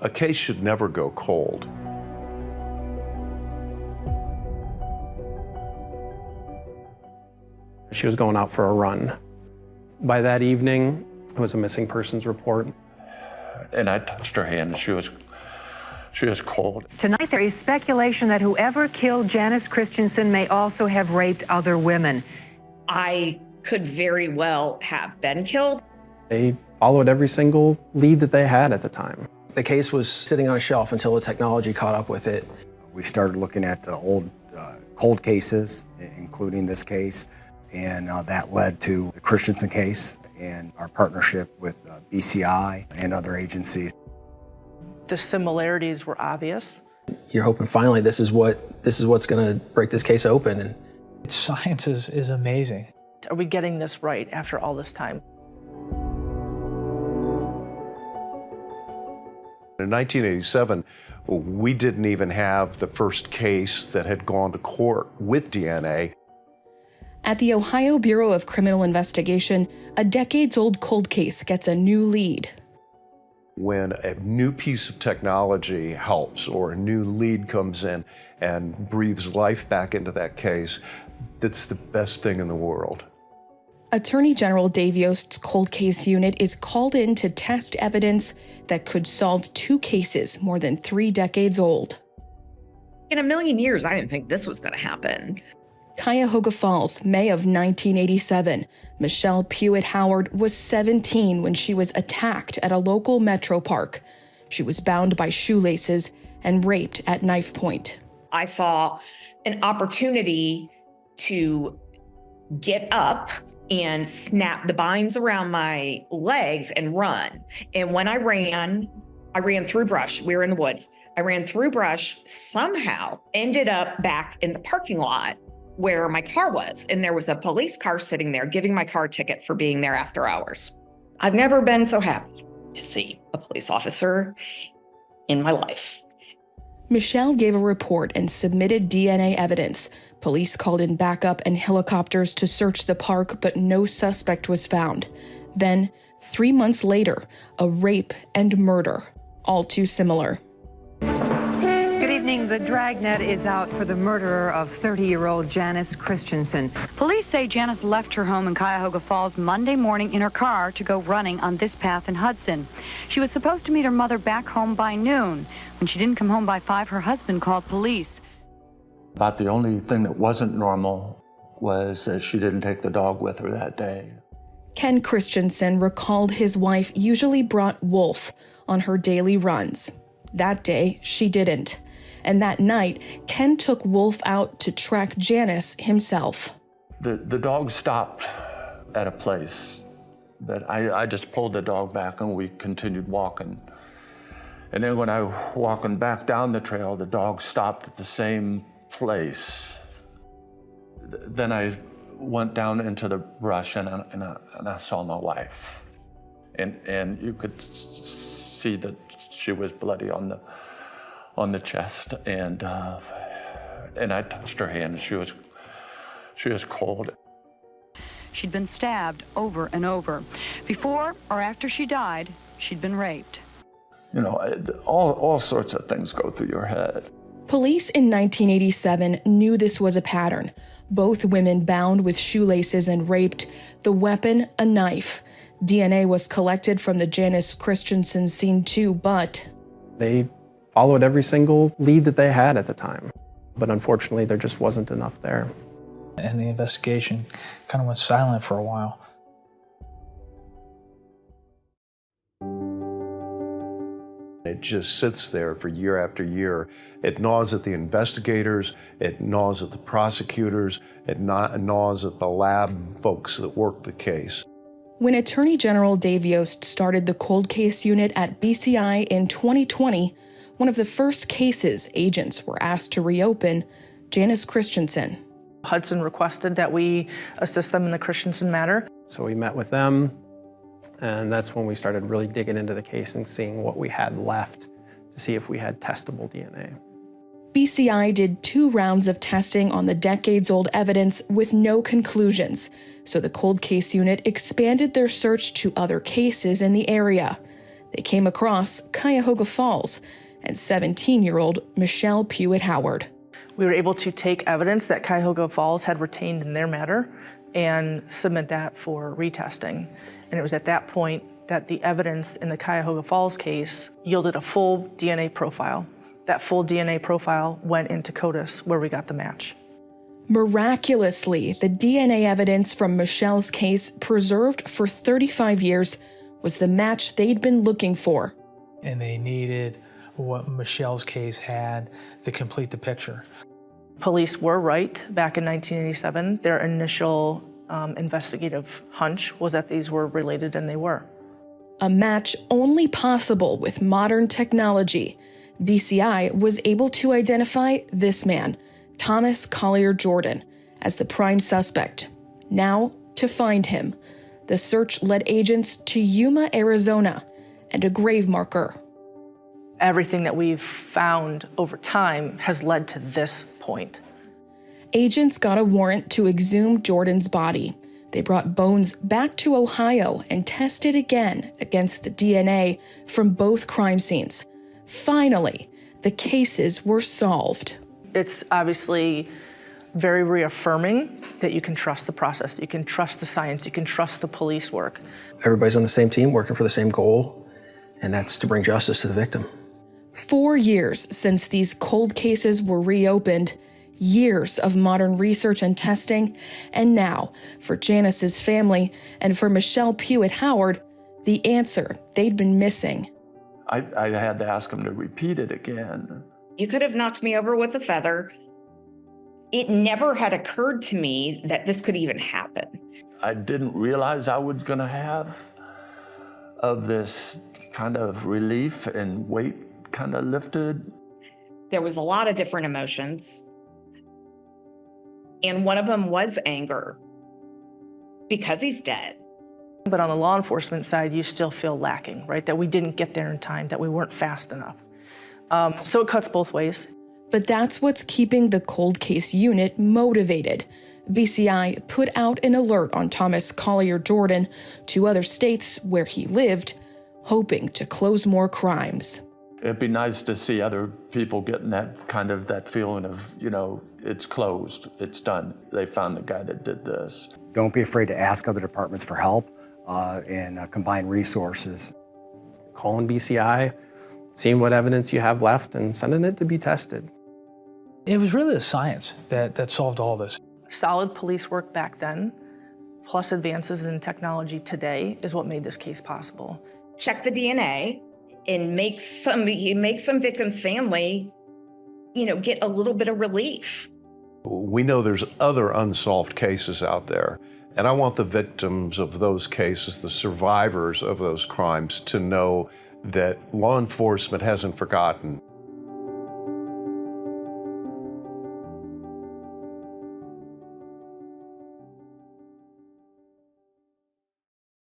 A case should never go cold. She was going out for a run. By that evening, it was a missing persons report. And I touched her hand, and she was cold. Tonight, there is speculation that whoever killed Janice Christensen may also have raped other women. I could very well have been killed. They followed every single lead that they had at the time. The case was sitting on a shelf until the technology caught up with it. We started looking at old cold cases, including this case, and that led to the Christensen case and our partnership with BCI and other agencies. The similarities were obvious. You're hoping finally this is what's going to break this case open. And science is amazing. Are we getting this right after all this time? In 1987, we didn't even have the first case that had gone to court with DNA. At the Ohio Bureau of Criminal Investigation, a decades-old cold case gets a new lead. When a new piece of technology helps or a new lead comes in and breathes life back into that case, that's the best thing in the world. Attorney General Dave Yost's cold case unit is called in to test evidence that could solve 2 cases more than 3 decades old. In a million years, I didn't think this was going to happen. Cuyahoga Falls, May of 1987. Michelle Pewitt Howard was 17 when she was attacked at a local metro park. She was bound by shoelaces and raped at knife point. I saw an opportunity to get up and snap the binds around my legs and run. And when I ran through brush. We were in the woods. I ran through brush, somehow ended up back in the parking lot where my car was. And there was a police car sitting there giving my car a ticket for being there after hours. I've never been so happy to see a police officer in my life. Michelle gave a report and submitted DNA evidence. Police called in backup and helicopters to search the park, but no suspect was found. Then, 3 months later, a rape and murder, all too similar. Good evening. The dragnet is out for the murderer of 30-year-old Janice Christensen. Police say Janice left her home in Cuyahoga Falls Monday morning in her car to go running on this path in Hudson. She was supposed to meet her mother back home by noon. When she didn't come home by 5, her husband called police. About the only thing that wasn't normal was that she didn't take the dog with her that day. Ken Christensen recalled his wife usually brought Wolf on her daily runs. That day, she didn't. And that night, Ken took Wolf out to track Janice himself. The dog stopped at a place that I just pulled the dog back and we continued walking. And then when I was walking back down the trail, the dog stopped at the same place. Then I went down into the brush and I saw my wife. And you could see that she was bloody on the chest. And I touched her hand and she was cold. She'd been stabbed over and over. Before or after she died, she'd been raped. You know, all sorts of things go through your head. Police in 1987 knew this was a pattern. Both women bound with shoelaces and raped, the weapon a knife. DNA was collected from the Janice Christensen scene too, but they followed every single lead that they had at the time. But unfortunately, there just wasn't enough there. And the investigation kind of went silent for a while. It just sits there for year after year. It gnaws at the investigators, it gnaws at the prosecutors, it gnaws at the lab folks that work the case. When Attorney General Dave Yost started the cold case unit at BCI in 2020, one of the first cases agents were asked to reopen, Janice Christensen. Hudson requested that we assist them in the Christensen matter. So we met with them, and that's when we started really digging into the case and seeing what we had left to see if we had testable DNA. BCI did 2 rounds of testing on the decades-old evidence with no conclusions, so the cold case unit expanded their search to other cases in the area. they came across Cuyahoga Falls and 17-year-old Michelle Pewitt Howard. We were able to take evidence that Cuyahoga Falls had retained in their matter and submit that for retesting. And it was at that point that the evidence in the Cuyahoga Falls case yielded a full DNA profile. That full DNA profile went into CODIS, where we got the match. Miraculously, the DNA evidence from Michelle's case, preserved for 35 years, was the match they'd been looking for. And they needed what Michelle's case had to complete the picture. Police were right back in 1987. Their initial investigative hunch was that these were related, and they were. A match only possible with modern technology. BCI was able to identify this man, Thomas Collier Jordan, as the prime suspect. Now, to find him, the search led agents to Yuma, Arizona, and a grave marker. Everything that we've found over time has led to this point. Agents got a warrant to exhume Jordan's body. They brought bones back to Ohio and tested again against the DNA from both crime scenes. Finally, the cases were solved. It's obviously very reaffirming that you can trust the process, you can trust the science, you can trust the police work. Everybody's on the same team, working for the same goal, and that's to bring justice to the victim. 4 years since these cold cases were reopened, years of modern research and testing, and now, for Janice's family and for Michelle Pewitt Howard, the answer they'd been missing. I had to ask him to repeat it again. You could have knocked me over with a feather. It never had occurred to me that this could even happen. I didn't realize I was going to have of this kind of relief and weight kind of lifted. There was a lot of different emotions. And one of them was anger because he's dead. But on the law enforcement side, you still feel lacking, right? That we didn't get there in time, that we weren't fast enough. So it cuts both ways. But that's what's keeping the cold case unit motivated. BCI put out an alert on Thomas Collier Jordan to other states where he lived, hoping to close more crimes. It'd be nice to see other people getting that feeling of, it's closed, it's done. They found the guy that did this. Don't be afraid to ask other departments for help and combine resources. Calling BCI, seeing what evidence you have left, and sending it to be tested. It was really the science that solved all this. Solid police work back then, plus advances in technology today, is what made this case possible. Check the DNA and make some victim's family, get a little bit of relief. We know there's other unsolved cases out there, and I want the victims of those cases, the survivors of those crimes, to know that law enforcement hasn't forgotten.